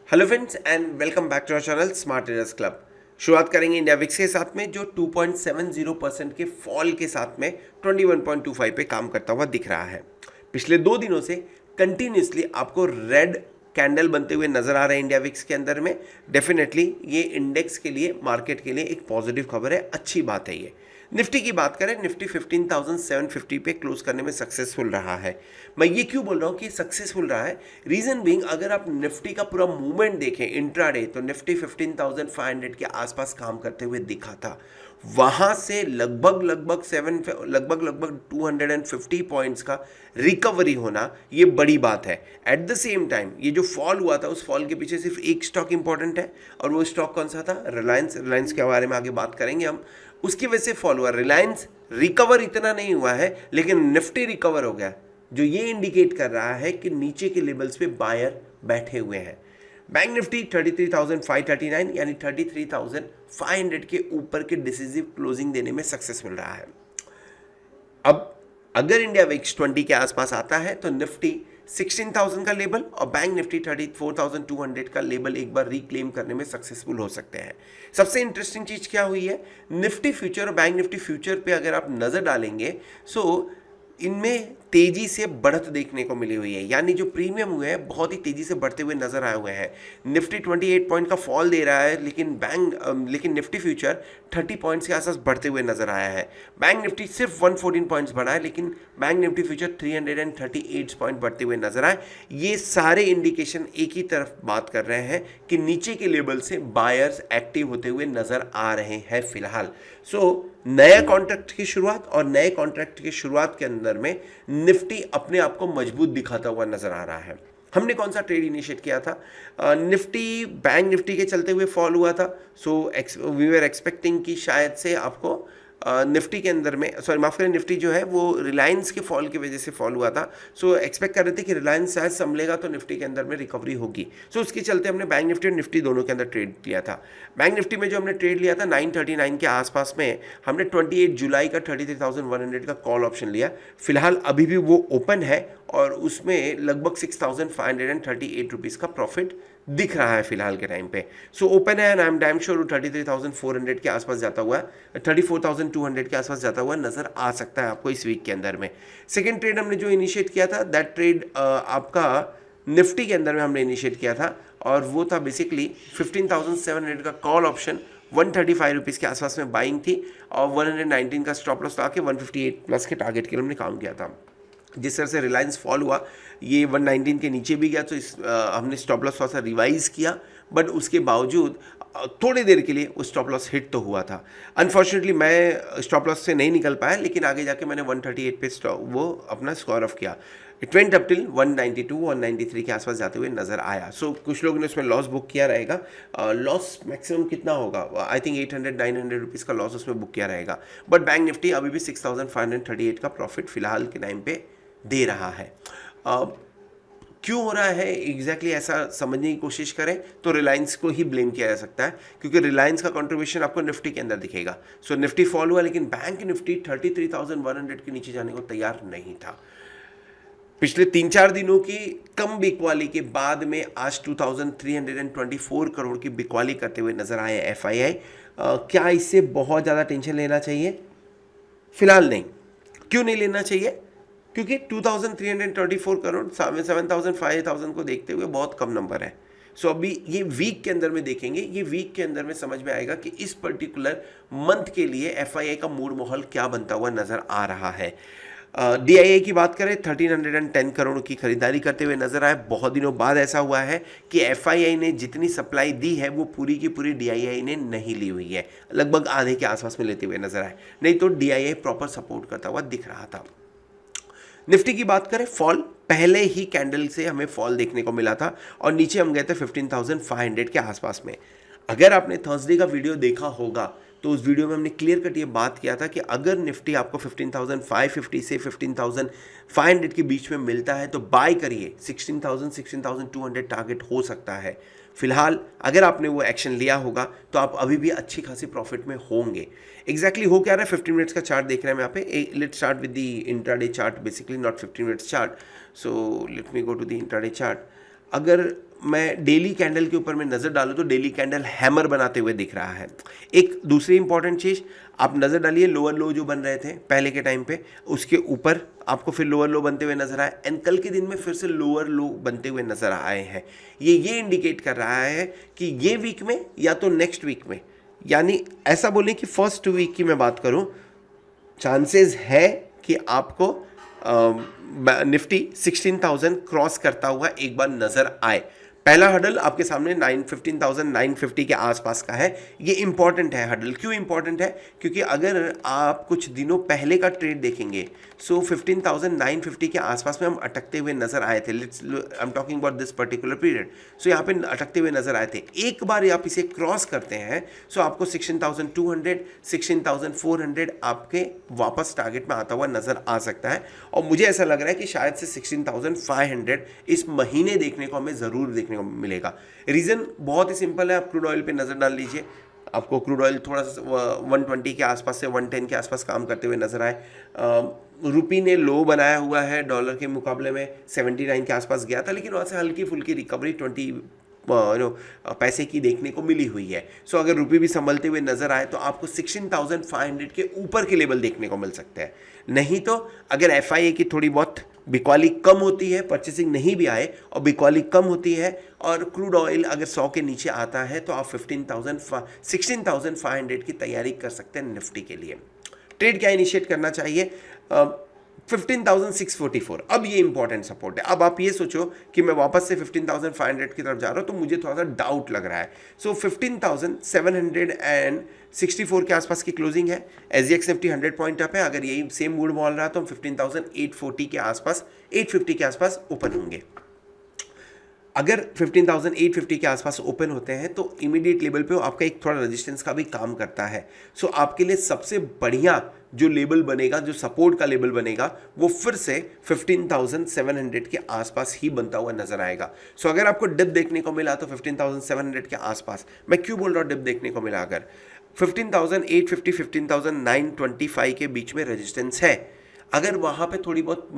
Hello friends and welcome back to our channel smart traders club. शुरुआत करेंगे India VIX के साथ में जो 2.70% के फॉल के साथ में 21.25 पे काम करता हुआ दिख रहा है। पिछले 2 दिनों से कंटिन्यूसली आपको रेड कैंडल बनते हुए नजर आ रहे हैं इंडिया विक्स के अंदर में। डेफिनेटली ये इंडेक्स के लिए, मार्केट के लिए एक पॉजिटिव खबर है, अच्छी बात है ये। निफ्टी की बात करें, निफ्टी 15,750 पे क्लोज करने में सक्सेसफुल रहा है। मैं ये क्यों बोल रहा हूँ कि सक्सेसफुल रहा है? रीजन बीइंग, अगर आप निफ्टी का पूरा मूवमेंट देखें इंट्राडे, तो निफ्टी 15,500 के आसपास काम करते हुए दिखा था। वहां से लगभग 250 पॉइंट्स का रिकवरी होना ये बड़ी बात है। एट द सेम टाइम ये जो फॉल हुआ था, उस फॉल के पीछे सिर्फ एक स्टॉक इंपॉर्टेंट है, और वो स्टॉक कौन सा था? रिलायंस के बारे में आगे बात करेंगे हम। उसकी वजह से फॉल हुआ। रिलायंस रिकवर इतना नहीं हुआ है, लेकिन निफ्टी रिकवर हो गया, जो ये इंडिकेट कर रहा है कि नीचे के लेवल्स पे बायर बैठे हुए हैं। बैंक निफ्टी 33,539 यानी 33,500 के ऊपर के डिसिसिव क्लोजिंग देने में सक्सेसफुल रहा है। अब अगर इंडिया विक्स 20 के आसपास आता है तो निफ्टी 16,000 का लेवल और बैंक निफ्टी 34,200 का लेवल एक बार रिक्लेम करने में सक्सेसफुल हो सकते हैं। सबसे इंटरेस्टिंग चीज क्या हुई है, निफ्टी फ्यूचर और बैंक निफ्टी फ्यूचर पे अगर आप नजर डालेंगे, सो इनमें तेजी से बढ़त देखने को मिली हुई है, यानी जो प्रीमियम हुए हैं बहुत ही तेजी से बढ़ते हुए नजर आए हुए हैं। निफ्टी 28 पॉइंट का फॉल दे रहा है, लेकिन निफ्टी फ्यूचर 30 पॉइंट्स के आसपास बढ़ते हुए नजर आया है। बैंक निफ्टी सिर्फ 114 पॉइंट्स बढ़ा है, लेकिन बैंक निफ्टी फ्यूचर 338 पॉइंट बढ़ते हुए नजर आए। ये सारे इंडिकेशन एक ही तरफ बात कर रहे हैं कि नीचे के लेवल से बायर्स एक्टिव होते हुए नजर आ रहे हैं फिलहाल। सो नया कॉन्ट्रैक्ट की शुरुआत, और नए कॉन्ट्रैक्ट की शुरुआत के अंदर में निफ्टी अपने आप को मजबूत दिखाता हुआ नजर आ रहा है। हमने कौन सा ट्रेड इनिशिएट किया था? निफ्टी बैंक निफ्टी के चलते हुए फॉल हुआ था। सो वी वर एक्सपेक्टिंग कि शायद से आपको निफ्टी के अंदर में, सॉरी माफ करें, निफ्टी जो है वो रिलायंस के फॉल की वजह से फॉल हुआ था। सो एक्सपेक्ट कर रहे थे कि रिलायंस शायद संभलेगा तो निफ्टी के अंदर में रिकवरी होगी। सो उसके चलते हमने बैंक निफ्टी और निफ्टी दोनों के अंदर ट्रेड लिया था। बैंक निफ्टी में जो हमने ट्रेड लिया था 939 के आसपास में, हमने 28 जुलाई का 33,100 का कॉल ऑप्शन लिया। फिलहाल अभी भी वो ओपन है और उसमें लगभग 6,538 रुपीज़ का प्रॉफिट दिख रहा है फिलहाल के टाइम पे। सो ओपन है and I am damn sure 33,400 के आसपास जाता हुआ, 34,200 के आसपास जाता हुआ नजर आ सकता है आपको इस वीक के अंदर में। सेकेंड ट्रेड हमने जो इनिशिएट किया था, दैट ट्रेड आपका निफ्टी के अंदर में हमने इनिशिएट किया था, और वो था बेसिकली 15,700 का कॉल ऑप्शन। 135 रुपीज़ के आसपास में बाइंग थी और 119 का स्टॉप लॉस लगा के 158 प्लस के टारगेट के लिए हमने काम किया था। जिस तरह से रिलायंस फॉल हुआ, ये 119 के नीचे भी गया, तो हमने स्टॉप लॉस थोड़ा सा रिवाइज किया, बट उसके बावजूद थोड़ी देर के लिए वो स्टॉप लॉस हिट तो हुआ था। अनफॉर्चुनेटली मैं स्टॉप लॉस से नहीं निकल पाया, लेकिन आगे जाके मैंने 138 पे वो अपना स्कोर ऑफ किया। इट वेंट अप टिल 192 193 के आसपास जाते हुए नजर आया। सो कुछ लोगों ने उसमें लॉस बुक किया रहेगा। लॉस मैक्सिमम कितना होगा? आई थिंक 800-900 रुपीज़ का लॉस उसमें बुक किया रहेगा। बट बैंक निफ्टी अभी भी 6,538 का प्रॉफिट फिलहाल के टाइम पे दे रहा है। क्यों हो रहा है एग्जैक्टली ऐसा समझने की कोशिश करें तो रिलायंस को ही ब्लेम किया जा सकता है, क्योंकि रिलायंस का कंट्रीब्यूशन आपको निफ्टी के अंदर दिखेगा। सो निफ्टी फॉल हुआ, लेकिन बैंक निफ्टी 33,100 के नीचे जाने को तैयार नहीं था। पिछले 3-4 दिनों की कम बिकवाली के बाद में आज 2,324 करोड़ की बिकवाली करते हुए नजर आए एफआईआई। क्या इससे बहुत ज़्यादा टेंशन लेना चाहिए? फिलहाल नहीं। क्यों नहीं लेना चाहिए? क्योंकि 2,324 करोड़ 7,000-5,000 को देखते हुए बहुत कम नंबर है। सो अभी ये वीक के अंदर में देखेंगे, ये वीक के अंदर में समझ में आएगा कि इस पर्टिकुलर मंथ के लिए एफआईआई का मूड माहौल क्या बनता हुआ नजर आ रहा है। डीआईआई की बात करें, 1,310 करोड़ की खरीदारी करते हुए नजर आए। बहुत दिनों बाद ऐसा हुआ है कि एफआईआई ने जितनी सप्लाई दी है वो पूरी की पूरी डीआईआई ने नहीं ली हुई है, लगभग आधे के आसपास में लेते हुए नजर आए, नहीं तो डीआईआई प्रॉपर सपोर्ट करता हुआ दिख रहा था। निफ्टी की बात करें, फॉल पहले ही कैंडल से हमें फॉल देखने को मिला था और नीचे हम गए थे 15,500 के आसपास में। अगर आपने थर्सडे का वीडियो देखा होगा तो उस वीडियो में हमने क्लियर कट ये बात किया था कि अगर निफ्टी आपको 15,550 से 15,500 के बीच में मिलता है तो बाय करिए। 16,200 टारगेट हो सकता है। फिलहाल अगर आपने वो एक्शन लिया होगा तो आप अभी भी अच्छी खासी प्रॉफिट में होंगे। एग्जैक्टली हो क्या रहा है? 15 मिनट्स का चार्ट देख रहे हैं यहाँ पे। Let's start with the intraday chart, basically not 15 minutes chart. So let me go to the intraday chart. अगर मैं डेली कैंडल के ऊपर मैं नज़र डालूँ तो डेली कैंडल हैमर बनाते हुए दिख रहा है। एक दूसरी इंपॉर्टेंट चीज़, आप नज़र डालिए लोअर लो जो बन रहे थे पहले के टाइम पे, उसके ऊपर आपको फिर लोअर लो बनते हुए नजर आए, एंड कल के दिन में फिर से लोअर लो बनते हुए नजर आए हैं। ये इंडिकेट कर रहा है कि ये वीक में या तो नेक्स्ट वीक में, यानी ऐसा बोलें कि फर्स्ट वीक की मैं बात करूं, चांसेस है कि आपको निफ्टी 16,000 क्रॉस करता हुआ एक बार नजर आए। पहला हडल आपके सामने 15,950 के आसपास का है। ये इंपॉर्टेंट है हडल। क्यों इंपॉर्टेंट है? क्योंकि अगर आप कुछ दिनों पहले का ट्रेड देखेंगे, सो 15,950 के आसपास में हम अटकते हुए नजर आए थे। I am talking about this particular period. So यहाँ पे अटकते हुए नजर आए थे। एक बार आप इसे क्रॉस करते हैं, सो आपको 16,200, 16,400 आपके वापस टारगेट में आता हुआ नजर आ सकता है। और मुझे ऐसा लग रहा है कि शायद से 16,500 इस महीने देखने को हमें ज़रूर देखने को मिलेगा। रीज़न बहुत ही सिंपल है, आप क्रूड ऑयल पे नज़र डाल लीजिए, आपको क्रूड ऑयल थोड़ा सा 120 के आसपास से 110 के आसपास काम करते हुए नजर आए। रुपी ने लो बनाया हुआ है डॉलर के मुकाबले में, 79 के आसपास गया था, लेकिन वहाँ से हल्की फुल्की रिकवरी 20 पैसे की देखने को मिली हुई है। सो अगर रुपी भी संभलते हुए नजर आए तो आपको 16,500 के ऊपर के लेवल देखने को मिल सकते हैं। नहीं तो अगर FIA की थोड़ी बहुत बिकवाली कम होती है, परचेसिंग नहीं भी आए और बिकवाली कम होती है, और क्रूड ऑयल अगर 100 के नीचे आता है, तो आप 16,500 की तैयारी कर सकते हैं निफ्टी के लिए। ट्रेड क्या इनिशिएट करना चाहिए? 15,644। अब ये इंपॉर्टेंट सपोर्ट है। अब आप ये सोचो कि मैं वापस से 15,500 की तरफ जा रहा हूँ, तो मुझे थोड़ा सा डाउट लग रहा है। सो 15,764 के आसपास की क्लोजिंग है। SGX निफ्टी 100 पॉइंट अप है। अगर यही सेम मूड बोल रहा तो हम 15,840 के आसपास, 850 के आसपास ओपन होंगे। अगर 15,850 के आसपास ओपन होते हैं तो इमीडिएट लेवल पे आपका एक थोड़ा रेजिस्टेंस का भी काम करता है। सो आपके लिए सबसे बढ़िया जो लेवल बनेगा, जो सपोर्ट का लेवल बनेगा, वो फिर से 15,700 के आसपास ही बनता हुआ नजर आएगा। सो अगर आपको डिप देखने को मिला तो 15,700 के आसपास, मैं क्यों बोल रहा हूँ डिप देखने को मिला, अगर 15,850 15,925 के बीच में रेजिस्टेंस है, अगर वहाँ पे थोड़ी बहुत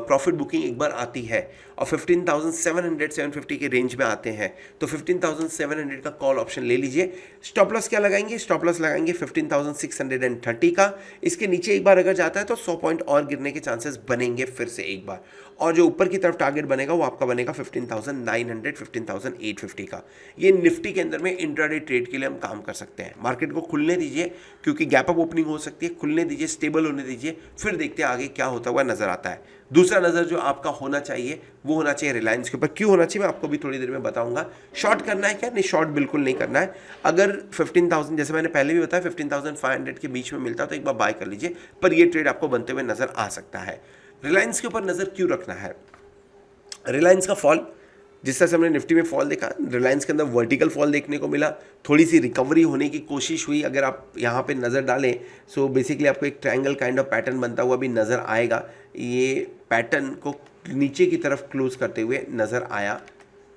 प्रॉफिट बुकिंग एक बार आती है और 15,700 750 के रेंज में आते हैं, तो 15,700 का कॉल ऑप्शन ले लीजिए। स्टॉप लॉस क्या लगाएंगे? स्टॉप लॉस लगाएंगे 15,630 का। इसके नीचे एक बार अगर जाता है तो 100 पॉइंट और गिरने के चांसेस बनेंगे फिर से एक बार, और जो ऊपर की तरफ टारगेट बनेगा वो आपका बनेगा 15,900 15,850 का। ये निफ्टी के अंदर में इंट्राडे ट्रेड के लिए हम काम कर सकते हैं। मार्केट को खुलने दीजिए, क्योंकि गैप अप ओपनिंग हो सकती है, खुलने दीजिए, स्टेबल होने दीजिए, फिर देखते हैं आगे क्या होता हुआ नजर आता है। दूसरा नज़र जो आपका होना चाहिए वो होना चाहिए रिलायंस के ऊपर। क्यों होना चाहिए मैं आपको भी थोड़ी देर में बताऊंगा। शॉर्ट करना है क्या? नहीं, शॉर्ट बिल्कुल नहीं करना है। अगर 15,000, जैसे मैंने पहले भी बताया, 15,500 के बीच में मिलता है तो एक बार बाय कर लीजिए, पर ये ट्रेड आपको बनते हुए नजर आ सकता है। रिलायंस के ऊपर नज़र क्यों रखना है? रिलायंस का फॉल, जिस तरह से हमने निफ्टी में फॉल देखा, रिलायंस के अंदर वर्टिकल फॉल देखने को मिला, थोड़ी सी रिकवरी होने की कोशिश हुई। अगर आप यहाँ पे नज़र डालें, सो बेसिकली आपको एक ट्रायंगल काइंड ऑफ पैटर्न बनता हुआ भी नज़र आएगा। ये पैटर्न को नीचे की तरफ क्लोज करते हुए नज़र आया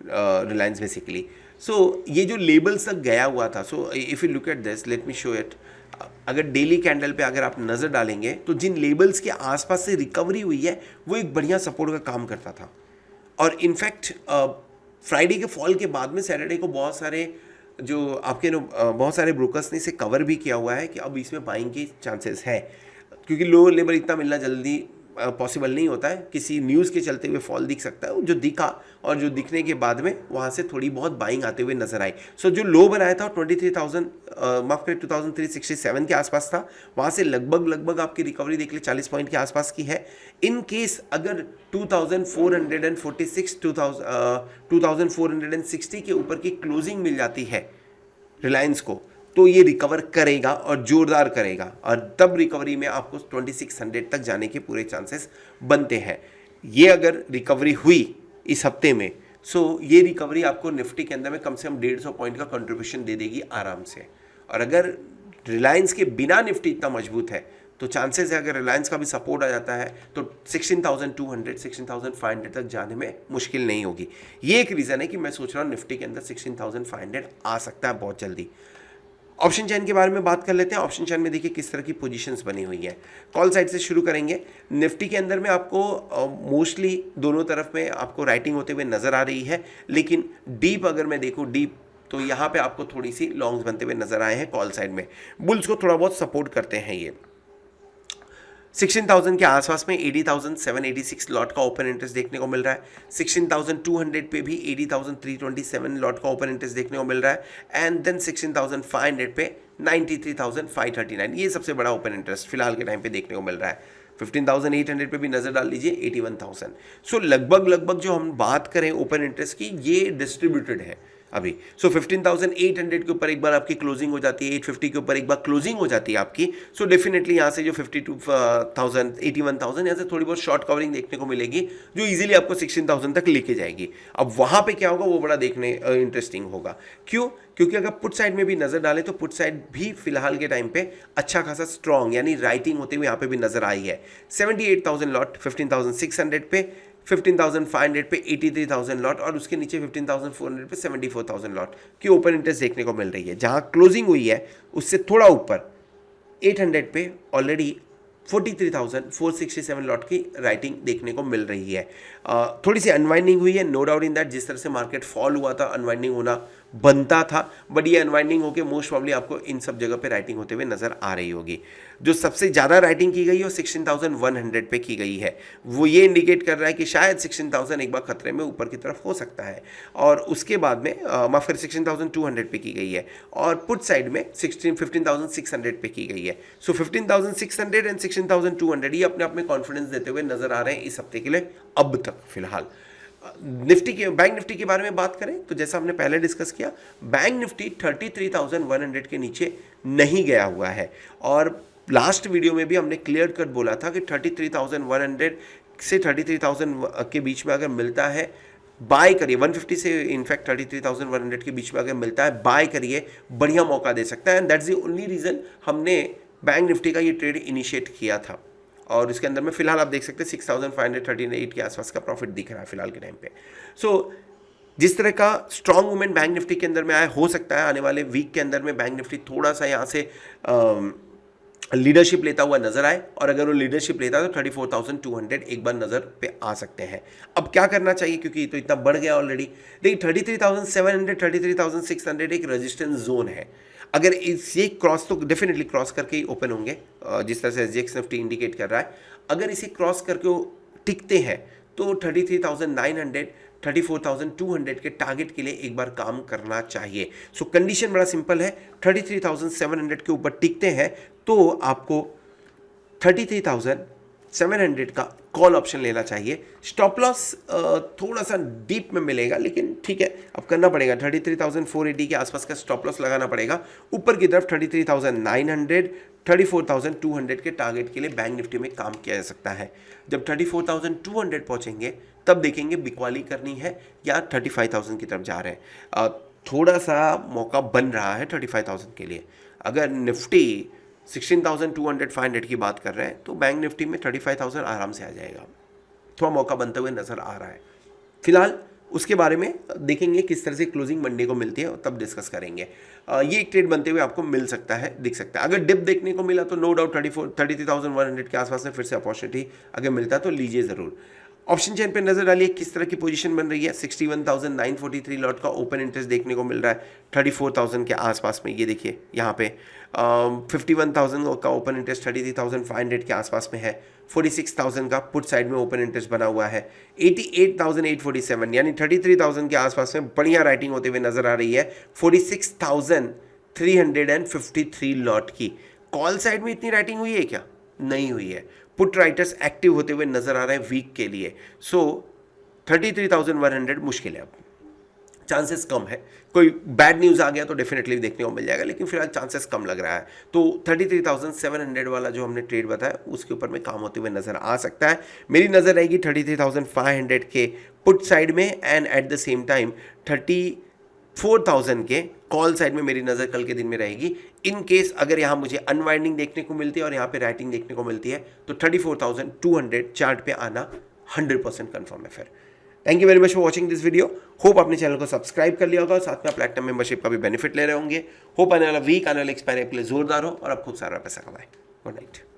रिलायंस बेसिकली। सो ये जो लेबल्स तक गया हुआ था, so if you look at this, let me show it. अगर डेली कैंडल पे अगर आप नज़र डालेंगे तो जिन लेबल्स के आसपास से रिकवरी हुई है वो एक बढ़िया सपोर्ट का काम करता था। और इनफैक्ट फ्राइडे के फॉल के बाद में सैटरडे को बहुत सारे जो आपके बहुत सारे ब्रोकर्स ने इसे कवर भी किया हुआ है कि अब इसमें बाइंग की चांसेस है, क्योंकि लो लेवल इतना मिलना जल्दी पॉसिबल नहीं होता है। किसी न्यूज़ के चलते हुए फॉल दिख सकता है, जो दिखा, और जो दिखने के बाद में वहाँ से थोड़ी बहुत बाइंग आते हुए नजर आई। सो जो लो बनाया था 23,000 माफ करें 2367 के आसपास था, वहाँ से लगभग आपकी रिकवरी देख ले 40 पॉइंट के आसपास की है। इन केस अगर 2446 2460 के ऊपर की क्लोजिंग मिल जाती है रिलायंस को, तो ये रिकवर करेगा और जोरदार करेगा, और तब रिकवरी में आपको 2600 तक जाने के पूरे चांसेस बनते हैं। ये अगर रिकवरी हुई इस हफ्ते में, सो ये रिकवरी आपको निफ्टी के अंदर में कम से कम 150 पॉइंट का कंट्रीब्यूशन दे देगी आराम से। और अगर रिलायंस के बिना निफ्टी इतना मजबूत है तो चांसेस है अगर रिलायंस का भी सपोर्ट आ जाता है तो 16,200 16,500 तक जाने में मुश्किल नहीं होगी। ये एक रीज़न है कि मैं सोच रहा हूँ निफ्टी के अंदर 16,500 आ सकता है बहुत जल्दी। ऑप्शन चैन के बारे में बात कर लेते हैं। ऑप्शन चैन में देखिए किस तरह की पोजीशंस बनी हुई है। कॉल साइड से शुरू करेंगे। निफ्टी के अंदर में आपको मोस्टली दोनों तरफ में आपको राइटिंग होते हुए नजर आ रही है, लेकिन डीप अगर मैं देखूं डीप तो यहाँ पे आपको थोड़ी सी लॉन्ग्स बनते हुए नजर आए हैं कॉल साइड में। बुल्स को थोड़ा बहुत सपोर्ट करते हैं ये। 16,000 के आसपास में 80,786 लॉट का ओपन इंटरेस्ट देखने को मिल रहा है। 16,200 पे भी 80,327 लॉट का ओपन इंटरेस्ट देखने को मिल रहा है। एंड देन 16,500 पे 93,539, ये सबसे बड़ा ओपन इंटरेस्ट फिलहाल के टाइम पे देखने को मिल रहा है। 15,800 पे भी नजर डाल लीजिए, 81,000। सो लगभग जो हम बात करें ओपन इंटरेस्ट की, ये डिस्ट्रीब्यूटेड है अभी। सो 15,800 के ऊपर एक बार आपकी क्लोजिंग हो जाती है, 850 के ऊपर एक बार क्लोजिंग हो जाती है आपकी। सो डेफिनेटली यहाँ से जो 52,000 81,000 यहाँ से थोड़ी बहुत शॉर्ट कवरिंग देखने को मिलेगी, जो इजीली आपको 16,000 तक लेके जाएगी। अब वहाँ पे क्या होगा वो बड़ा देखने इंटरेस्टिंग होगा। क्यों? क्योंकि अगर पुट साइड में भी नजर डालें तो पुट साइड भी फिलहाल के टाइम पे अच्छा खासा स्ट्रॉन्ग यानी राइटिंग होते हुए यहाँ पे भी नजर आई है। 78,000 लॉट 15,600 पे, 15,500 पे 83,000 लॉट और उसके नीचे 15,400 पे 74,000 लॉट की ओपन इंटरेस्ट देखने को मिल रही है। जहां क्लोजिंग हुई है उससे थोड़ा ऊपर 800 पे ऑलरेडी 43,467 लॉट की राइटिंग देखने को मिल रही है। थोड़ी सी अनवाइंडिंग हुई है, नो डाउट इन दैट। जिस तरह से मार्केट फॉल हुआ था अनवाइंडिंग होना बनता था, बट ये अनवाइंडिंग होकर मोस्ट प्रॉब्ली आपको इन सब जगह पे राइटिंग होते हुए नजर आ रही होगी। जो सबसे ज़्यादा राइटिंग की गई है वो 16,100 पे की गई है। वो ये इंडिकेट कर रहा है कि शायद 16,000 एक बार खतरे में ऊपर की तरफ हो सकता है। और उसके बाद में माफ कर 16,200 पे की गई है और पुट साइड में 15,600 पे की गई है। सो 15,600 एंड 16,200 ये अपने आप में कॉन्फिडेंस देते हुए नजर आ रहे हैं इस हफ्ते के लिए अब तक फिलहाल। निफ्टी के बैंक निफ्टी के बारे में बात करें तो जैसा हमने पहले डिस्कस किया, बैंक निफ्टी 33,100 के नीचे नहीं गया हुआ है। और लास्ट वीडियो में भी हमने क्लियर कट बोला था कि 33,100 से 33,000 के बीच में अगर मिलता है बाय करिए। 150 से इनफैक्ट 33,100 के बीच में अगर मिलता है बाय करिए, बढ़िया मौका दे सकता है। And that's the only reason हमने बैंक निफ्टी का ये ट्रेड इनिशिएट किया था। और इसके अंदर में फिलहाल आप देख सकते हैं 6,538 के आसपास का प्रॉफिट दिख रहा है फिलहाल के टाइम पे। सो जिस तरह का स्ट्रॉन्ग मूवमेंट बैंक निफ्टी के अंदर में आया, हो सकता है आने वाले वीक के अंदर में बैंक निफ्टी थोड़ा सा यहाँ से लीडरशिप लेता हुआ नजर आए। और अगर वो लीडरशिप लेता है तो 34,200 एक बार नजर पे आ सकते हैं। अब क्या करना चाहिए क्योंकि तो इतना बढ़ गया ऑलरेडी। देखिए 33,700 33,600 एक रेजिस्टेंस जोन है। अगर ये क्रॉस तो डेफिनेटली क्रॉस करके ही ओपन होंगे, जिस तरह से SGX निफ्टी इंडिकेट कर रहा है। अगर इसे क्रॉस करके वो टिकते हैं तो 33,900 34,200 के टारगेट के लिए एक बार काम करना चाहिए। सो कंडीशन बड़ा सिंपल है, 33,700 के ऊपर टिकते हैं तो आपको 33,700 का कॉल ऑप्शन लेना चाहिए। स्टॉप लॉस थोड़ा सा डीप में मिलेगा लेकिन ठीक है, अब करना पड़ेगा। 33,480 के आसपास का स्टॉप लॉस लगाना पड़ेगा। ऊपर की तरफ 33,900 34,200 के टारगेट के लिए बैंक निफ्टी में काम किया जा सकता है। जब 34,200 पहुंचेंगे तब देखेंगे बिकवाली करनी है या 35,000 की तरफ जा रहे हैं। थोड़ा सा मौका बन रहा है 35,000 के लिए। अगर निफ्टी 16,200 500 की बात कर रहे हैं तो बैंक निफ्टी में 35,000 आराम से आ जाएगा। थोड़ा मौका बनते हुए नजर आ रहा है फिलहाल। उसके बारे में देखेंगे किस तरह से क्लोजिंग मंडे को मिलती है तब डिस्कस करेंगे। ये एक ट्रेड बनते हुए आपको मिल सकता है, दिख सकता है। अगर डिप देखने को मिला तो नो डाउट 33,100 के आसपास में फिर से अपॉर्चुनिटी अगर मिलता है तो लीजिए ज़रूर। ऑप्शन चेन पे नजर डालिए किस तरह की पोजीशन बन रही है। 61,943 लॉट का ओपन इंटरेस्ट देखने को मिल रहा है 34,000 के आसपास में। ये देखिए यहाँ पे 51,000 का ओपन इंटरेस्ट 33,500 के आसपास में है। 46,000 का पुट साइड में ओपन इंटरेस्ट बना हुआ है। 88,847 यानी 33,000 के आसपास में बढ़िया राइटिंग होते हुए नजर आ रही है। 46,353 लॉट की। कॉल साइड में इतनी राइटिंग हुई है क्या? नहीं हुई है। पुट राइटर्स एक्टिव होते हुए नजर आ रहे हैं वीक के लिए। सो 33,100 मुश्किल है, अब चांसेस कम है। कोई बैड न्यूज़ आ गया तो डेफिनेटली देखने को मिल जाएगा, लेकिन फिलहाल चांसेस कम लग रहा है। तो 33,700 वाला जो हमने ट्रेड बताया उसके ऊपर में काम होते हुए नजर आ सकता है। मेरी नज़र रहेगी 33,500 के पुट साइड में and at the same time 34,000 के कॉल साइड में मेरी नज़र कल के दिन में रहेगी। इन केस अगर यहाँ मुझे अनवाइंडिंग देखने को मिलती है और यहाँ पे राइटिंग देखने को मिलती है तो 34,200 चार्ट पे आना 100% कन्फर्म है। फिर thank you very much for watching this video. Hope आपने चैनल को सब्सक्राइब कर लिया होगा और साथ में प्लेटिनम मेंबरशिप का भी बेनिफिट ले रहे होंगे। होप आने वाला वीक, आने वाला एक्सपायरी आपके लिए जोरदार हो और आप खूब सारा पैसा कमाएं। Good night.